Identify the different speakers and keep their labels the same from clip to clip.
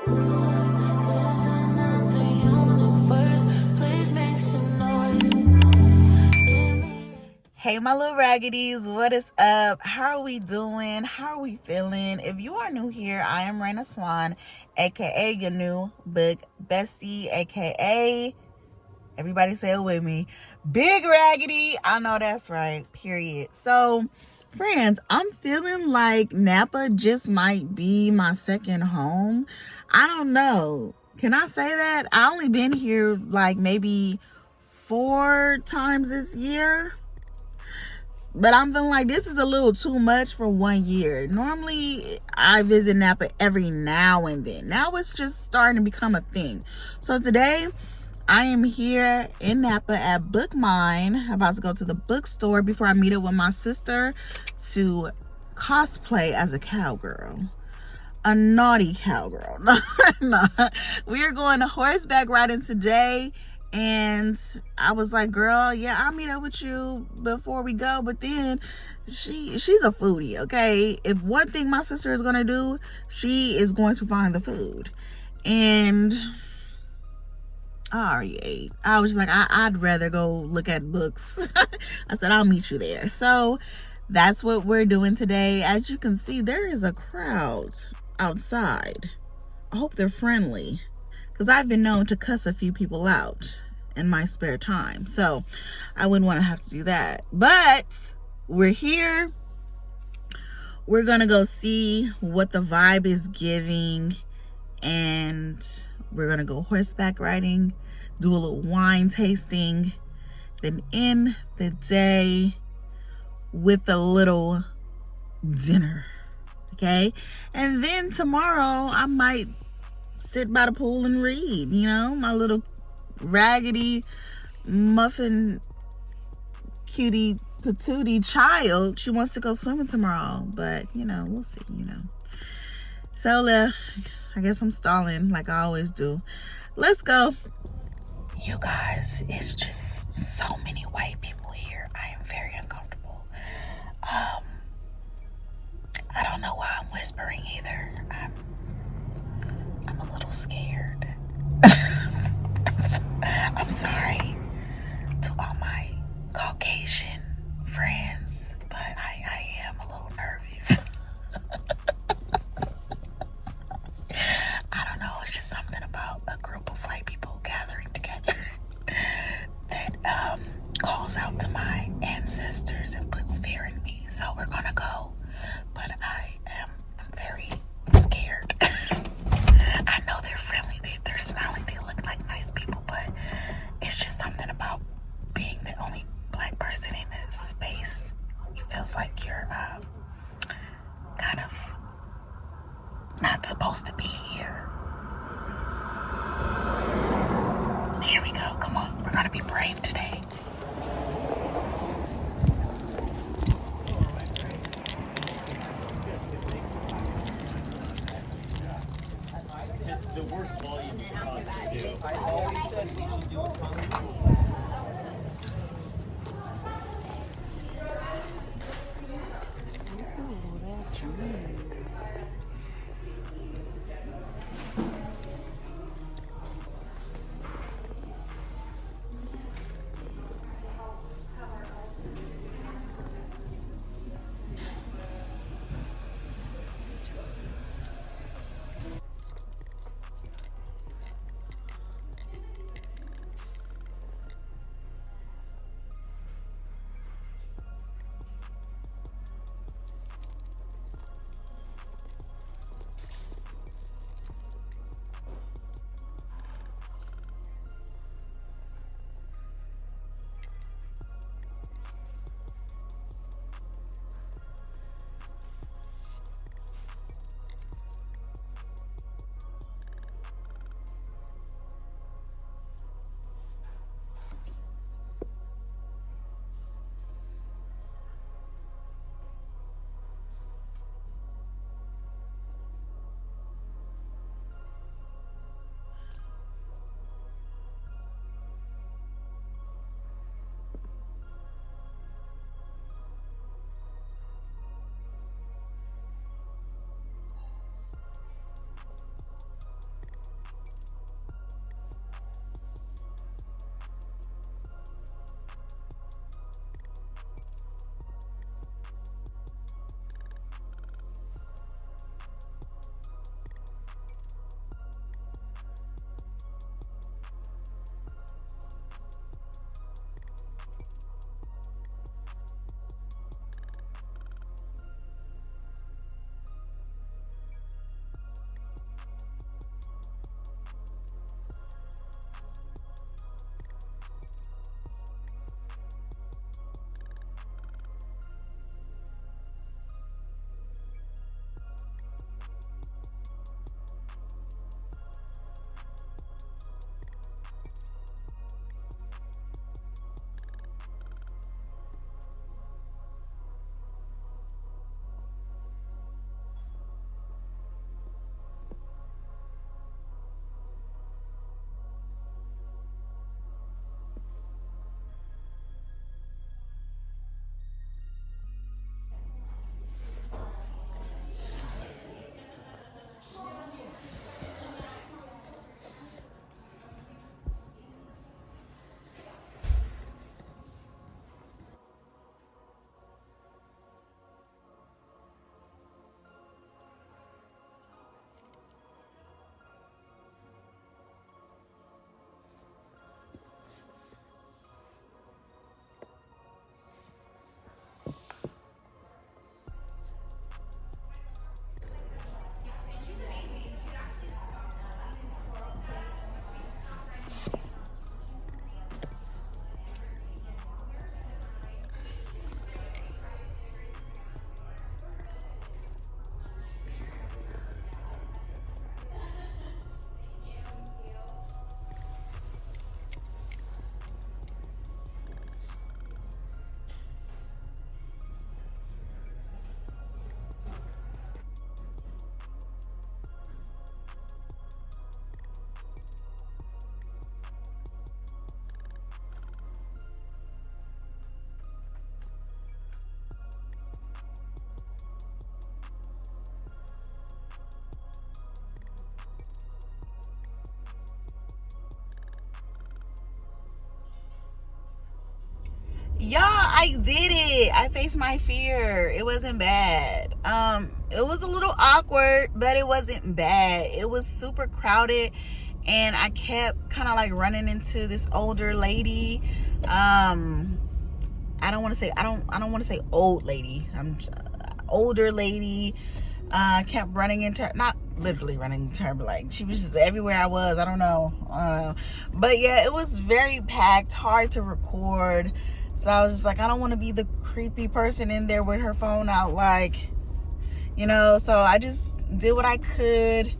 Speaker 1: Hey my little raggedies, what is up? How are we doing? How are we feeling? If you are new here, I am Raina Swan, aka your new book bestie, aka, everybody say it with me, Big Raggedy. I know that's right, period. So friends, I'm feeling like Napa just might be my second home. I don't know, can I say that? I only been here like maybe 4 times this year, but I'm feeling like this is a little too much for 1 year. Normally, I visit Napa every now and then. Now it's just starting to become a thing. So today, I am here in Napa at Book Mine. I'm about to go to the bookstore before I meet up with my sister to cosplay as a cowgirl. A naughty cowgirl. No. We are going to horseback riding today. And I was like, girl, yeah, I'll meet up with you before we go. But then she's a foodie, okay? If one thing my sister is going to do, she is going to find the food. And I already ate. I was like, I'd rather go look at books. I said, I'll meet you there. So that's what we're doing today. As you can see, there is a crowd outside. I hope they're friendly, because I've been known to cuss a few people out in my spare time. So I wouldn't want to have to do that. But we're here. We're going to go see what the vibe is giving. And we're going to go horseback riding, do a little wine tasting, then end the day with a little dinner. Okay? And then tomorrow I might sit by the pool and read, you know, my little raggedy muffin cutie patootie child. She wants to go swimming tomorrow, but you know, we'll see, you know. So I guess I'm stalling like I always do. Let's go. You guys, it's just so many white people here. I am very uncomfortable. I don't know why I'm whispering either. I'm a little scared. I'm sorry to all my Caucasian friends, but I am a little nervous. I don't know, it's just something about a group of white people gathering together that calls out to my ancestors and puts fear in me. So we're gonna go, but I'm very scared. I know they're friendly, they're smiling, they look like nice people, but it's just something about being the only black person in this space. It feels like you're kind of not supposed to be here. Here we go, come on, we're gonna be brave today.
Speaker 2: The worst volume you can possibly do. I always said we should do a tongue.
Speaker 1: I did it. I faced my fear. It wasn't bad. It was a little awkward, but it wasn't bad. It was super crowded, and I kept kind of like running into this older lady. I don't want to say old lady. Older lady. Kept running into her, not literally running into her, but like she was just everywhere I was. I don't know. But yeah, it was very packed, hard to record. So I was just like, I don't want to be the creepy person in there with her phone out, like, you know. So I just did what I could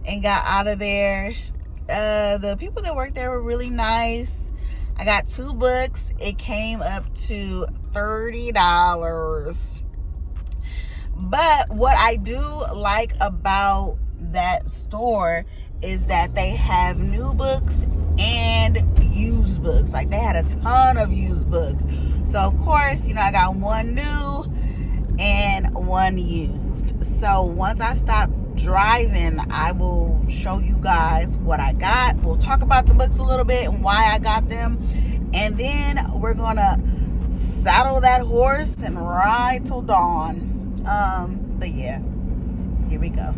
Speaker 1: and got out of there. The people that worked there were really nice. I got 2 books. It came up to $30. But what I do like about that store is that they have new books and used books. Like, they had a ton of used books. So of course, you know, I got 1 new and 1 used. So once I stop driving, I will show you guys what I got. We'll talk about the books a little bit and why I got them, and then we're gonna saddle that horse and ride till dawn. But yeah, here we go.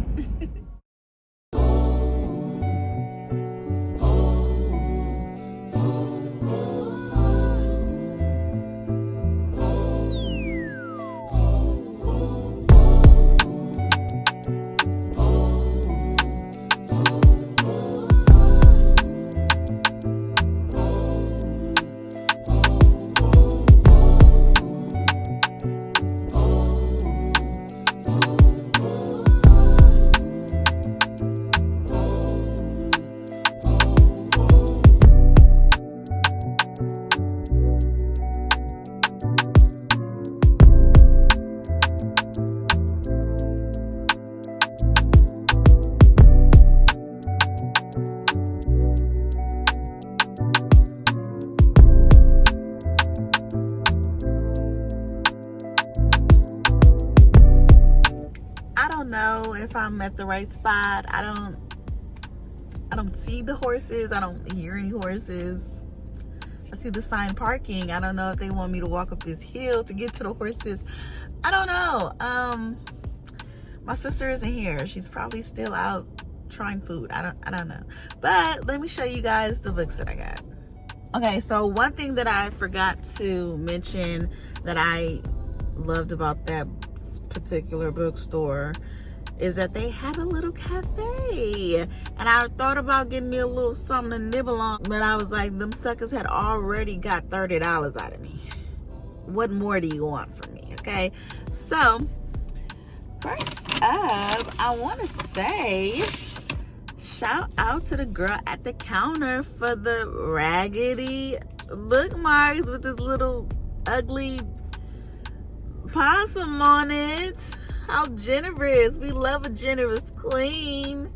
Speaker 1: Know if I'm at the right spot. I don't see the horses. I don't hear any horses. I see the sign parking. I don't know if they want me to walk up this hill to get to the horses. I don't know. My sister isn't here. She's probably still out trying food. I don't know. But let me show you guys the books that I got. Okay, so one thing that I forgot to mention that I loved about that particular bookstore is that they had a little cafe, and I thought about getting me a little something to nibble on, but I was like, them suckers had already got $30 out of me. What more do you want from me? Okay, so first up, I want to say shout out to the girl at the counter for the raggedy bookmarks with this little ugly possum on it. How generous. We love a generous queen.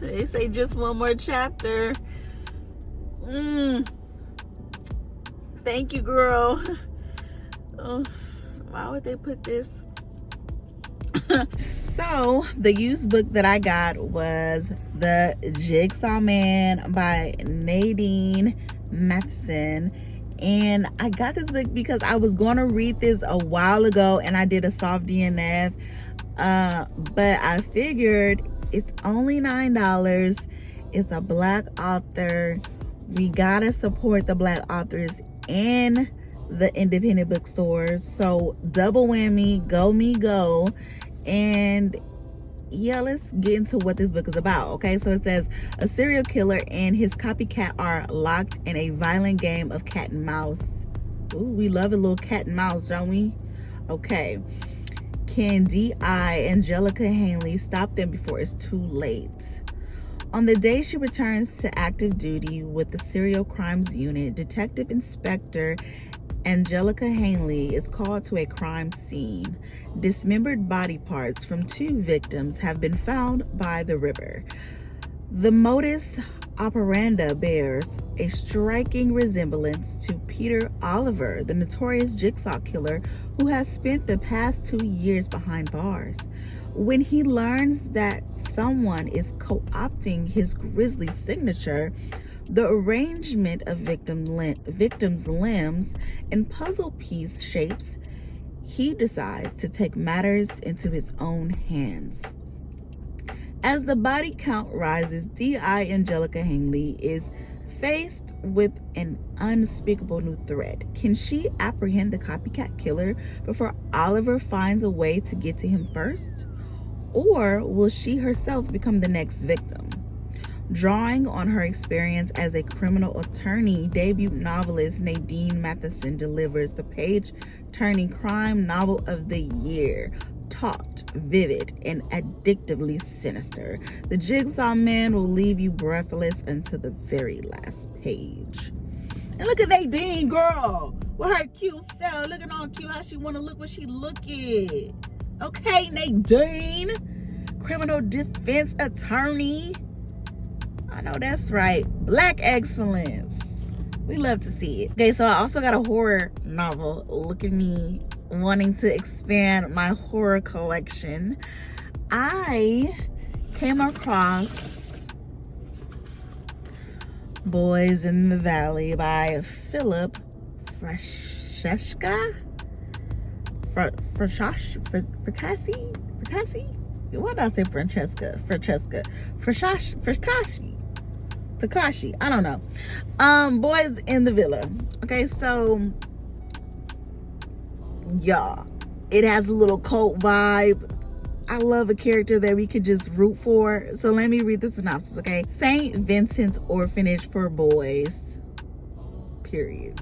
Speaker 1: They say just one more chapter. Thank you, girl. Oh, why would they put this? So the used book that I got was The Jigsaw Man by Nadine Matheson. And I got this book because I was going to read this a while ago, and I did a soft DNF. But I figured it's only $9. It's a Black author. We gotta support the Black authors in the independent bookstores. So double whammy, go me go. And yeah, let's get into what this book is about. Okay, so it says a serial killer and his copycat are locked in a violent game of cat and mouse. Ooh, we love a little cat and mouse, don't we? Okay, can D.I. Angelica Hanley stop them before it's too late? On the day she returns to active duty with the Serial Crimes Unit, Detective Inspector Angelica Hanley is called to a crime scene. Dismembered body parts from 2 victims have been found by the river. The modus operandi bears a striking resemblance to Peter Oliver, the notorious jigsaw killer who has spent the past 2 years behind bars. When he learns that someone is co-opting his grisly signature, The arrangement of victims' limbs in puzzle piece shapes, he decides to take matters into his own hands. As the body count rises, D.I. Angelica Hangley is faced with an unspeakable new threat. Can she apprehend the copycat killer before Oliver finds a way to get to him first? Or will she herself become the next victim? Drawing on her experience as a criminal attorney, debut novelist Nadine Matheson delivers the page-turning crime novel of the year. Taut, vivid, and addictively sinister, The Jigsaw Man will leave you breathless until the very last page. And look at Nadine, girl, with her cute self. Looking all cute, how she want to look when she look it. Okay, Nadine, criminal defense attorney. I know that's right. Black excellence. We love to see it. Okay, so I also got a horror novel. Look at me wanting to expand my horror collection. I came across Boys in the Valley by Philip Frashka. Fracassi? What did I say? Francesca. Takashi. I don't know. Boys in the Villa. Okay, so y'all, it has a little cult vibe. I love a character that we could just root for. So let me read the synopsis, okay? St. Vincent's Orphanage for Boys, period.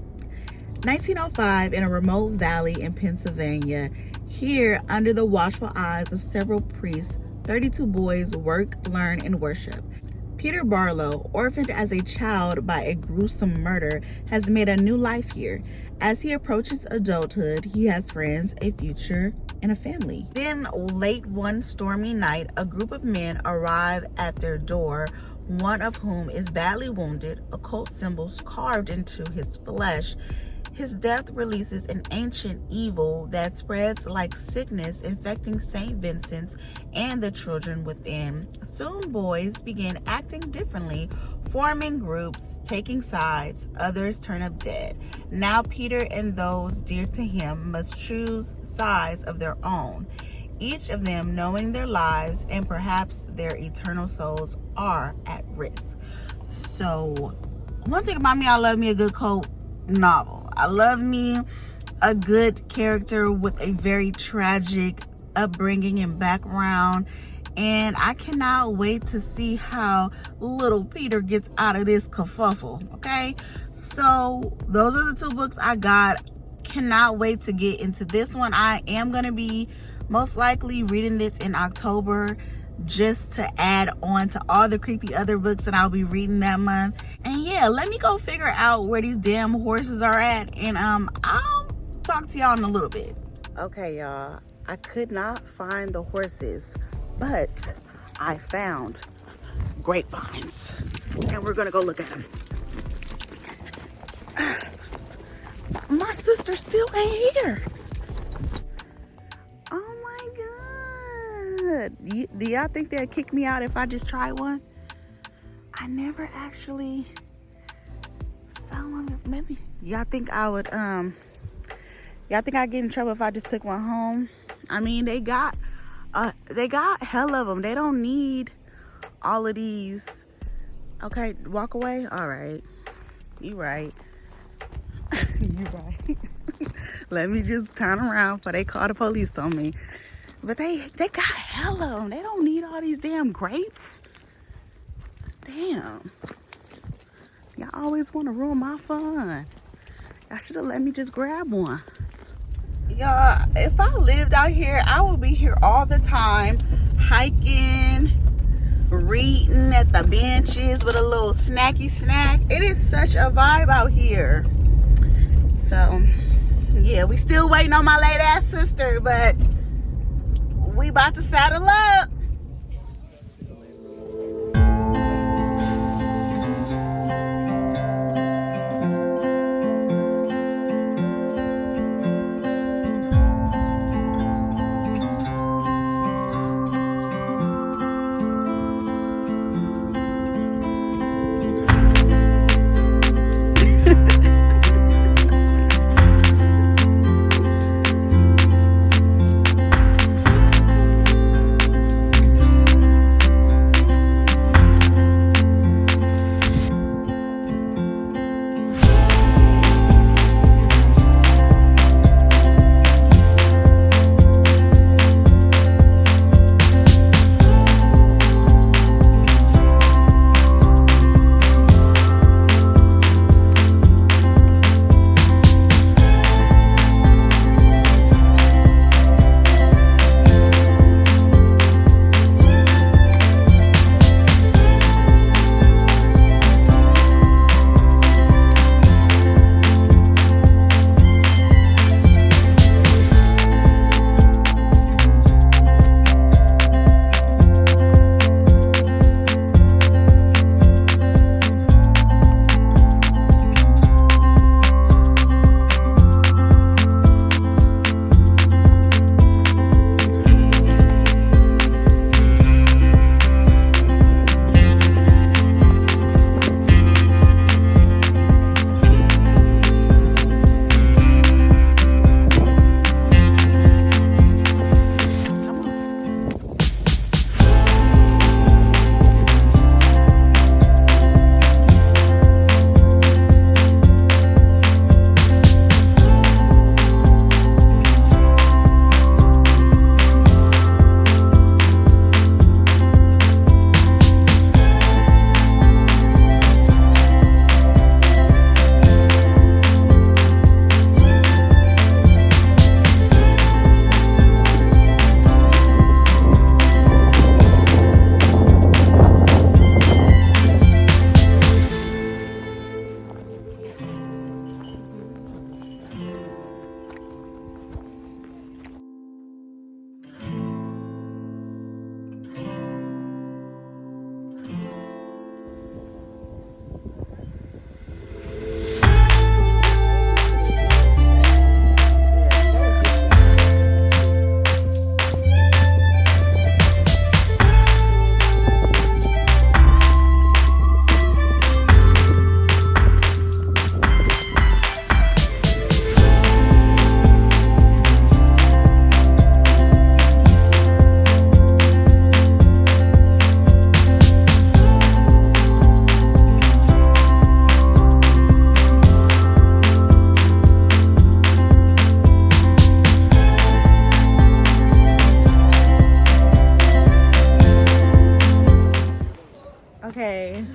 Speaker 1: 1905, in a remote valley in Pennsylvania, here under the watchful eyes of several priests, 32 boys work, learn, and worship. Peter Barlow, orphaned as a child by a gruesome murder, has made a new life here. As he approaches adulthood, he has friends, a future, and a family. Then, late one stormy night, a group of men arrive at their door, one of whom is badly wounded, occult symbols carved into his flesh. His death releases an ancient evil that spreads like sickness, infecting St. Vincent's and the children within. Soon boys begin acting differently, forming groups, taking sides. Others turn up dead. Now Peter and those dear to him must choose sides of their own, each of them knowing their lives and perhaps their eternal souls are at risk. So, one thing about me, I love me a good cult novel. I love me a good character with a very tragic upbringing and background, and I cannot wait to see how little Peter gets out of this kerfuffle. Okay, so those are the two books I got. Cannot wait to get into this one. I am going to be most likely reading this in October, just to add on to all the creepy other books that I'll be reading that month. And yeah, let me go figure out where these damn horses are at, and I'll talk to y'all in a little bit. Okay, y'all, I could not find the horses, but I found grapevines, and we're gonna go look at them. My sister still ain't here. Oh my God. Do y'all think they'll kick me out if I just try one? I never actually saw one. Maybe y'all think I would y'all think I'd get in trouble if I just took one home? I mean, they got hell of them. They don't need all of these. Okay, walk away. All right, you right. You right. Let me just turn around before they call the police on me. But they got hell of them. They don't need all these damn grapes. Damn. Y'all always want to ruin my fun. Y'all should have let me just grab one. Y'all, if I lived out here, I would be here all the time, hiking, reading at the benches with a little snacky snack. It is such a vibe out here. So, yeah, we still waiting on my late ass sister, but we about to saddle up.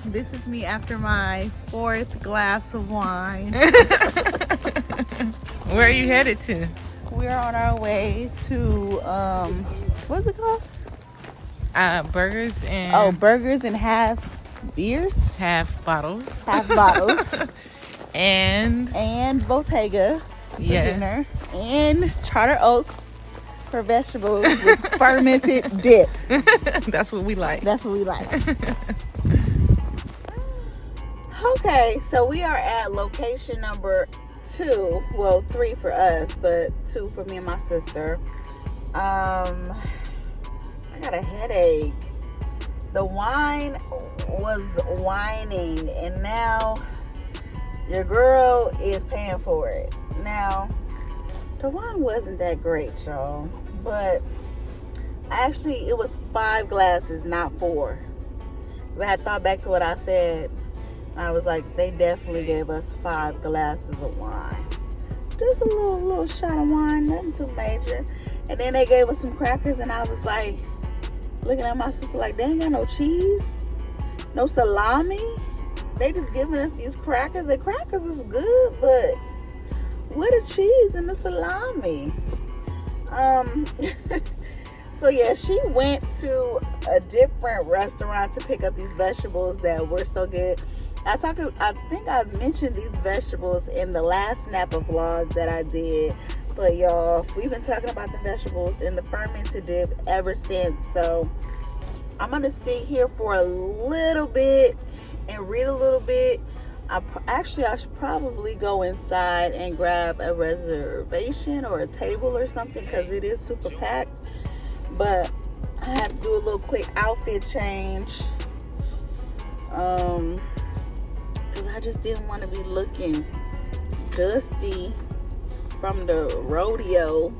Speaker 1: This is me after my 4th glass of wine.
Speaker 3: Where are you headed to?
Speaker 1: We're on our way to, what's it called?
Speaker 3: Burgers and
Speaker 1: Burgers and half beers.
Speaker 3: half bottles.
Speaker 1: Half bottles.
Speaker 3: And
Speaker 1: Bottega for
Speaker 3: yeah.
Speaker 1: dinner. And Charter Oaks for vegetables with fermented dip.
Speaker 3: That's what we like.
Speaker 1: That's what we like. Okay, so we are at location number 2. Well, 3 for us, but 2 for me and my sister. I got a headache. The wine was whining, and now your girl is paying for it. Now, the wine wasn't that great, y'all, but actually it was 5 glasses, not 4. I had thought back to what I said. I was like, they definitely gave us 5 glasses of wine. Just a little shot of wine, nothing too major. And then they gave us some crackers, and I was like, looking at my sister like, they ain't got no cheese, no salami. They just giving us these crackers. The crackers is good, but where the cheese and the salami? So yeah, she went to a different restaurant to pick up these vegetables that were so good. I think I mentioned these vegetables in the last Napa vlog that I did. But y'all, we've been talking about the vegetables in the fermented dip ever since. So I'm gonna sit here for a little bit and read a little bit. I should probably go inside and grab a reservation or a table or something, because it is super packed. But I have to do a little quick outfit change. Because I just didn't want to be looking dusty from the rodeo.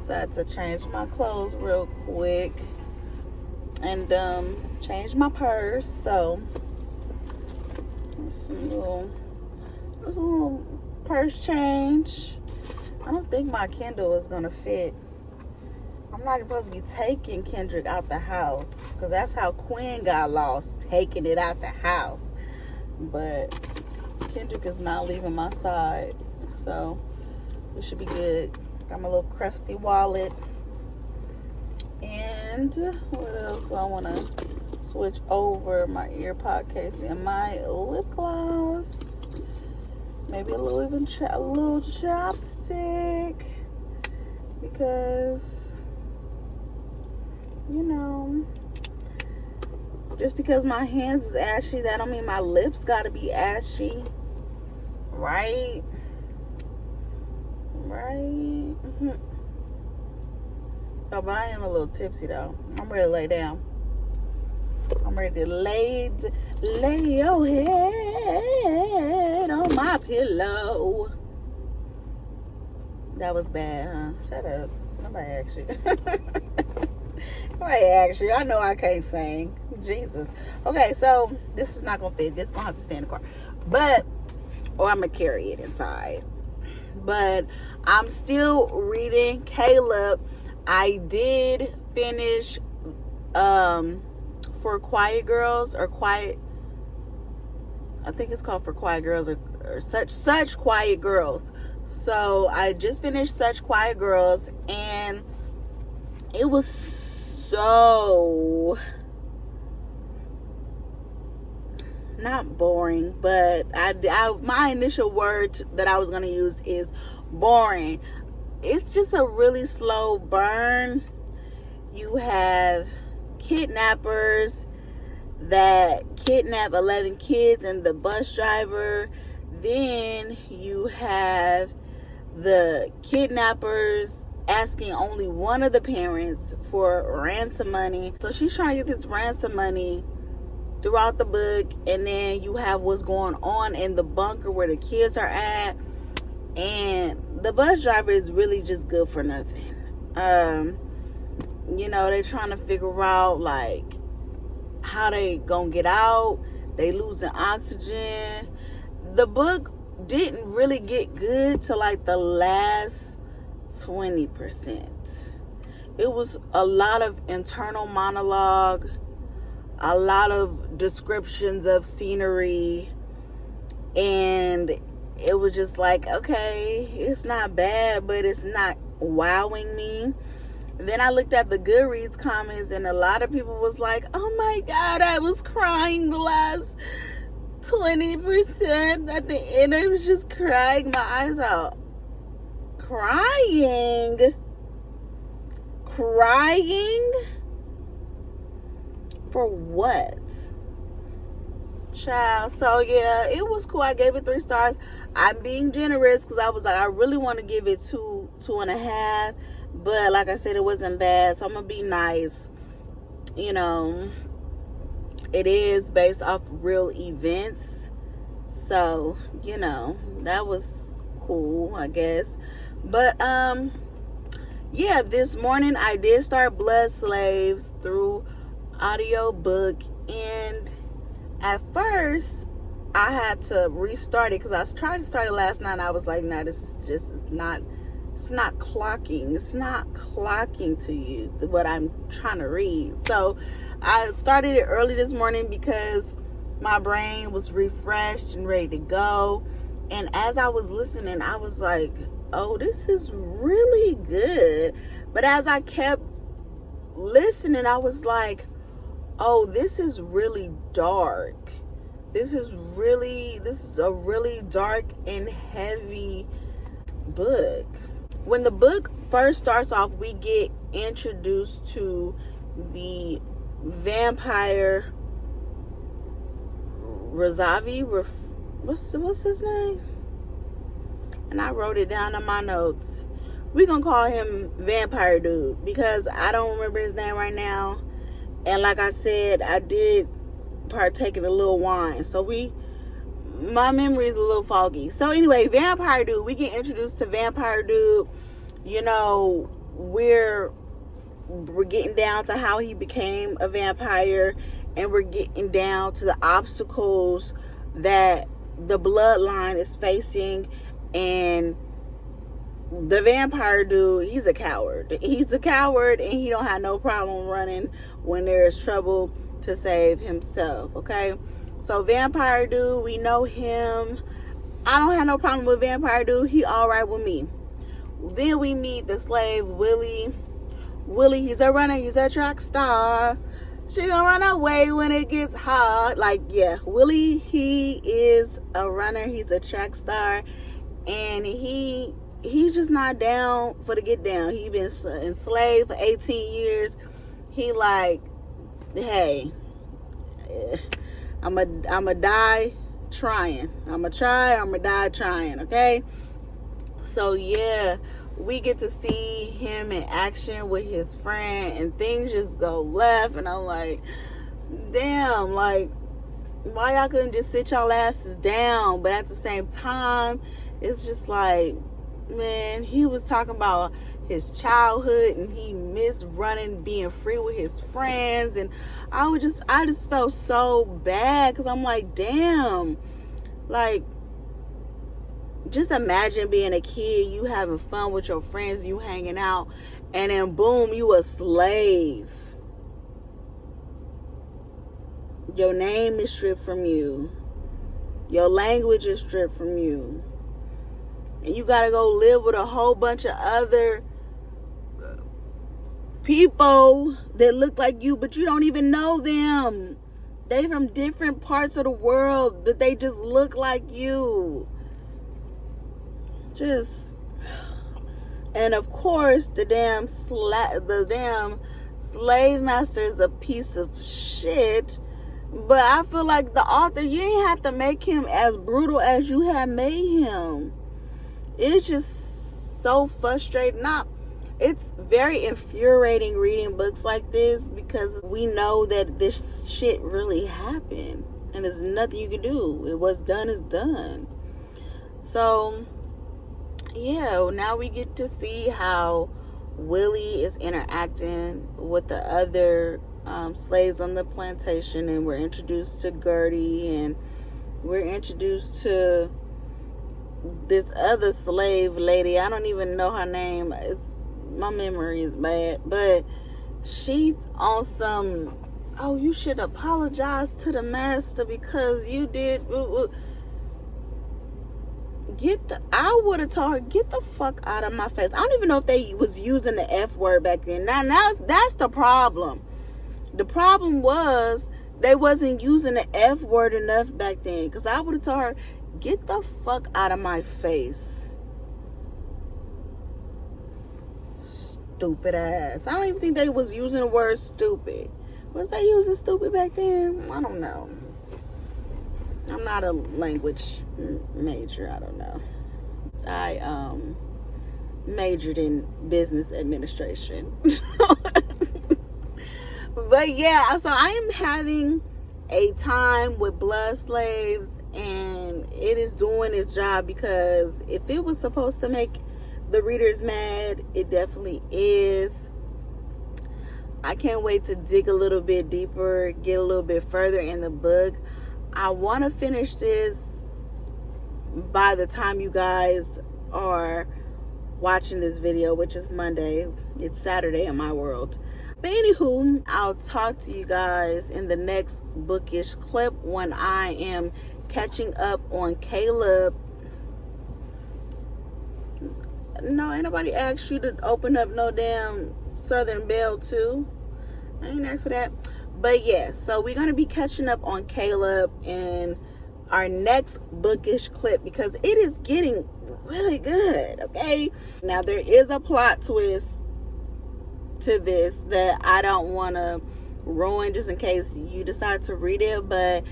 Speaker 1: So I had to change my clothes real quick and change my purse. So it's a little purse change. I don't think my Kindle is gonna fit. I'm not supposed to be taking Kendrick out the house, because that's how Quinn got lost, taking it out the house. But Kendrick is not leaving my side, so we should be good. Got my little crusty wallet. And what else? I want to switch over my ear pod case and my lip gloss. Maybe a little chapstick, because, you know, just because my hands is ashy, that don't mean my lips gotta be ashy, right? Oh, but I am a little tipsy though. I'm ready to lay down. I'm ready to lay your head on my pillow. That was bad, huh? Shut up. Nobody asked you. Nobody asked you. I know I can't sing. Jesus. Okay, so this is not gonna fit. This is gonna have to stay in the car. Or I'm gonna carry it inside. But I'm still reading Caleb. I did finish For Quiet Girls, or Quiet, I think it's called For Quiet Girls, or Such Quiet Girls. So I just finished Such Quiet Girls, and it was so not boring, but my initial word that I was going to use is boring. It's just a really slow burn. You have kidnappers that kidnap 11 kids and the bus driver. Then you have the kidnappers asking only one of the parents for ransom money. So she's trying to get this ransom money throughout the book. And then you have what's going on in the bunker where the kids are at. And the bus driver is really just good for nothing. You know, they're trying to figure out, like, how they gonna get out. They losing oxygen. The book didn't really get good till like the last 20%. It was a lot of internal monologue. a lot of descriptions of scenery, and it was just like, okay, it's not bad, but it's not wowing me. Then I looked at the Goodreads comments, and a lot of people was like, oh my God, I was crying the last 20% at the end. I was just crying my eyes out. Crying for what, child? So yeah, it was cool. I gave it 3 stars. I'm being generous because I was like, I really want to give it 2.5, but like I said, it wasn't bad, so I'm gonna be nice. You know, it is based off real events, so you know, that was cool, I guess. But yeah, this morning I did start Blood Slaves through audiobook, and at first I had to restart it because I was trying to start it last night, and I was like, nah, this is just, it's not clocking to you what I'm trying to read. So I started it early this morning because my brain was refreshed and ready to go. And as I was listening, I was like, oh, this is really good. But as I kept listening, I was like, oh, this is really dark. This is a really dark and heavy book. When the book first starts off, we get introduced to the vampire Razavi. What's his name? And I wrote it down in my notes. We're gonna call him Vampire Dude because I don't remember his name right now. And like I said, I did partake in a little wine, so my memory is a little foggy. So anyway, Vampire Dude, we get introduced to Vampire Dude. You know, we're getting down to how he became a vampire, and we're getting down to the obstacles that the bloodline is facing. And the Vampire Dude, he's a coward, and he don't have no problem running when there's trouble to save himself. Okay, so Vampire Dude, we know him. I don't have no problem with Vampire Dude. He all right with me. Then we meet the slave Willie. He's a runner, he's a track star. She gonna run away when it gets hard. Like, yeah, Willie, he is a runner, he's a track star, and he's just not down for the get down. He been enslaved for 18 years. He like, hey, I'ma die trying. I'ma die trying, okay? So yeah, we get to see him in action with his friend, and things just go left, and I'm like, damn, like, why y'all couldn't just sit y'all asses down? But at the same time, it's just like, man, he was talking about his childhood, and he missed running, being free with his friends, and I just felt so bad, because I'm like, damn, like, just imagine being a kid, you having fun with your friends, you hanging out, and then boom, you a slave. Your name is stripped from you. Your language is stripped from you. And you gotta go live with a whole bunch of other people that look like you, but you don't even know them. They from different parts of the world, but they just look like you. And of course, the damn slave master is a piece of shit. But I feel like the author, you ain't have to make him as brutal as you have made him. It's just so frustrating. It's very infuriating reading books like this, because we know that this shit really happened, and there's nothing you can do. What's done is done. So yeah, now we get to see how Willie is interacting with the other slaves on the plantation, and we're introduced to Gertie, and we're introduced to this other slave lady. I don't even know her name. My memory is bad, but she's on some oh, you should apologize to the master because you did. I would have told her, get the fuck out of my face. I don't even know if they was using the F word back then. Now that's the problem. The problem was they wasn't using the F word enough back then. Because I would have told her, get the fuck out of my face. Stupid ass. I don't even think they was using the word stupid. Was they using stupid back then? I don't know. I'm not a language major. I don't know. I majored in business administration. But yeah, so I am having a time with Blood Slaves, and it is doing its job, because if it was supposed to make the readers mad, it definitely is. I can't wait to dig a little bit deeper, get a little bit further in the book. I want to finish this by the time you guys are watching this video, which is Monday. It's Saturday in my world. But anywho, I'll talk to you guys in the next Bookish clip when I am catching up on Caleb. No, ain't nobody asked you to open up no damn Southern Belle too. I ain't asked for that. But yeah, so we're going to be catching up on Caleb in our next Bookish clip, because it is getting really good, okay? Now, there is a plot twist to this that I don't want to ruin just in case you decide to read it, but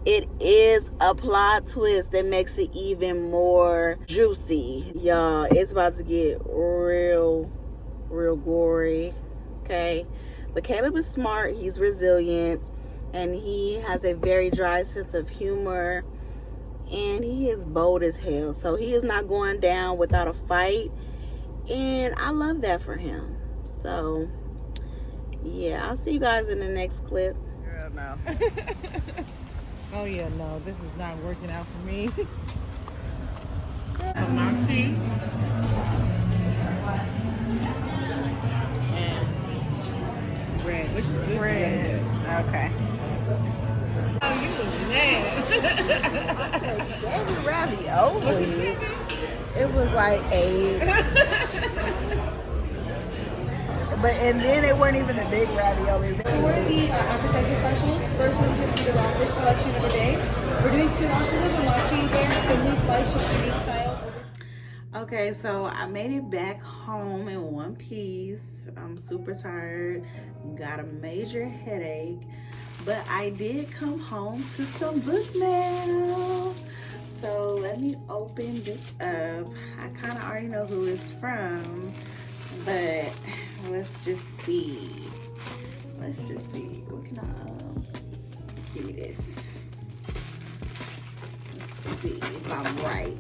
Speaker 1: it is a plot twist that makes it even more juicy. Y'all, it's about to get real gory, okay? But Caleb is smart, he's resilient, and he has a very dry sense of humor, and he is bold as hell. So he is not going down without a fight, and I love that for him. So yeah, I'll see you guys in the next clip. Girl, no.
Speaker 3: Oh yeah, no, this is not working out for me. Mock tea. And bread. Which is this?
Speaker 1: Bread. Okay.
Speaker 3: Oh, you was mad.
Speaker 1: I said 7 ravioli. Was it 7? It was like 8. And then they weren't even the big raviolis.
Speaker 4: For the appetizer specials, first one would be the raw selection of the day. We're doing 2 ounces of hamachi there, thinly sliced sashimi style.
Speaker 1: Okay, so I made it back home in one piece. I'm super tired, got a major headache, but I did come home to some book mail. So let me open this up. I kind of already know who it's from, but let's just see. What can I give me this? Let's see if I'm right.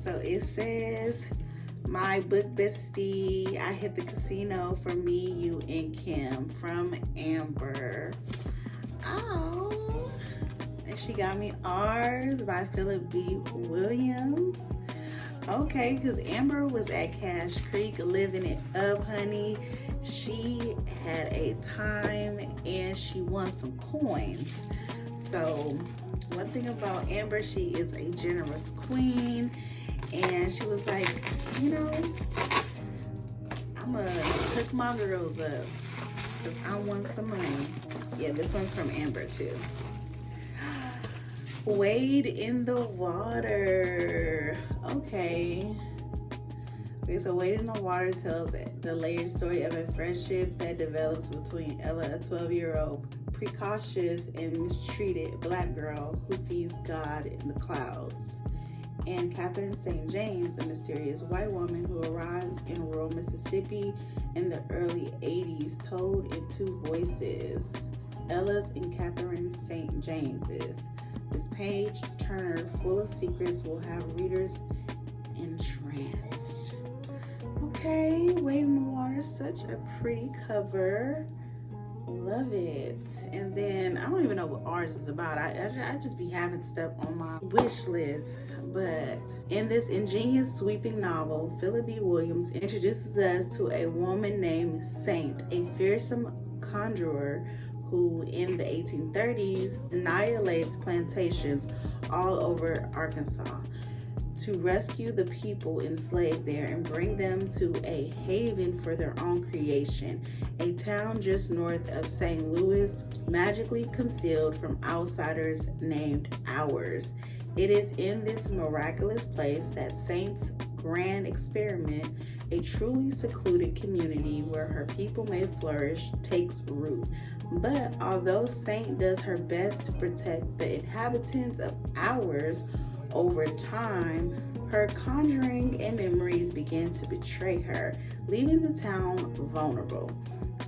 Speaker 1: So it says, my book bestie, I hit the casino for me, you, and Kim, from Amber. Oh. And she got me Ours by Philip B. Williams. Okay, because Amber was at Cash Creek living it up, honey. She had a time and she won some coins. So one thing about Amber, she is a generous queen. And she was like, you know, I'm going to hook my girls up because I want some money. Yeah, this one's from Amber too. Wade in the water. Okay, so Wade in the Water tells the layered story of a friendship that develops between Ella, a 12-year-old precocious and mistreated black girl who sees God in the clouds, and Catherine St. James, a mysterious white woman who arrives in rural Mississippi in the early 80s, told in 2 voices, Ella's and Catherine St. James's. This page turner full of secrets will have readers entranced. Okay, Wade in the Water, such a pretty cover. Love it. And then I don't even know what Ours is about. I just be having stuff on my wish list. But in this ingenious, sweeping novel, Philip B. Williams introduces us to a woman named Saint, a fearsome conjurer who in the 1830s annihilates plantations all over Arkansas to rescue the people enslaved there and bring them to a haven for their own creation, a town just north of St. Louis, magically concealed from outsiders named Ours. It is in this miraculous place that Saint's grand experiment, a truly secluded community where her people may flourish, takes root. But although Saint does her best to protect the inhabitants of Ours, over time, her conjuring and memories begin to betray her, leaving the town vulnerable.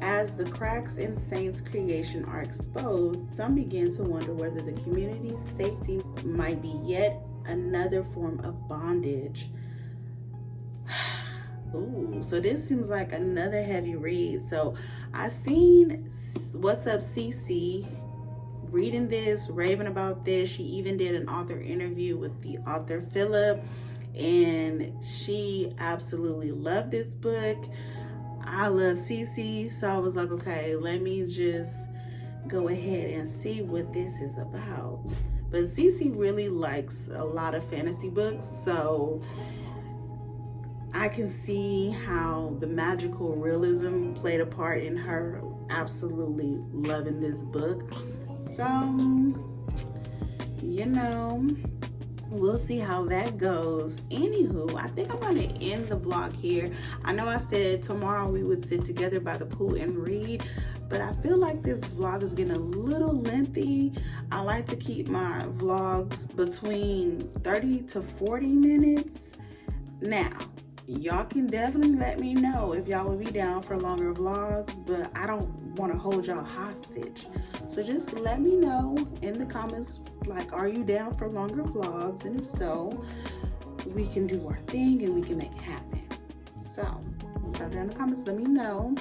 Speaker 1: As the cracks in Saint's creation are exposed, some begin to wonder whether the community's safety might be yet another form of bondage. Ooh, so this seems like another heavy read. So I seen What's Up CC reading this, raving about this. She even did an author interview with the author Philip, and she absolutely loved this book. I love CC, so I was like, okay, let me just go ahead and see what this is about. But CC really likes a lot of fantasy books, so I can see how the magical realism played a part in her absolutely loving this book. So, you know, we'll see how that goes. Anywho, I think I'm going to end the vlog here. I know I said tomorrow we would sit together by the pool and read, but I feel like this vlog is getting a little lengthy. I like to keep my vlogs between 30 to 40 minutes. Now, y'all can definitely let me know if y'all would be down for longer vlogs, but I don't want to hold y'all hostage. So just let me know in the comments, like, are you down for longer vlogs? And if so, we can do our thing and we can make it happen. So drop down in the comments, let me know.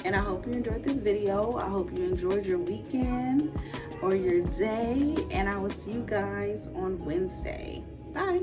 Speaker 1: And I hope you enjoyed this video. I hope you enjoyed your weekend or your day. And I will see you guys on Wednesday. Bye.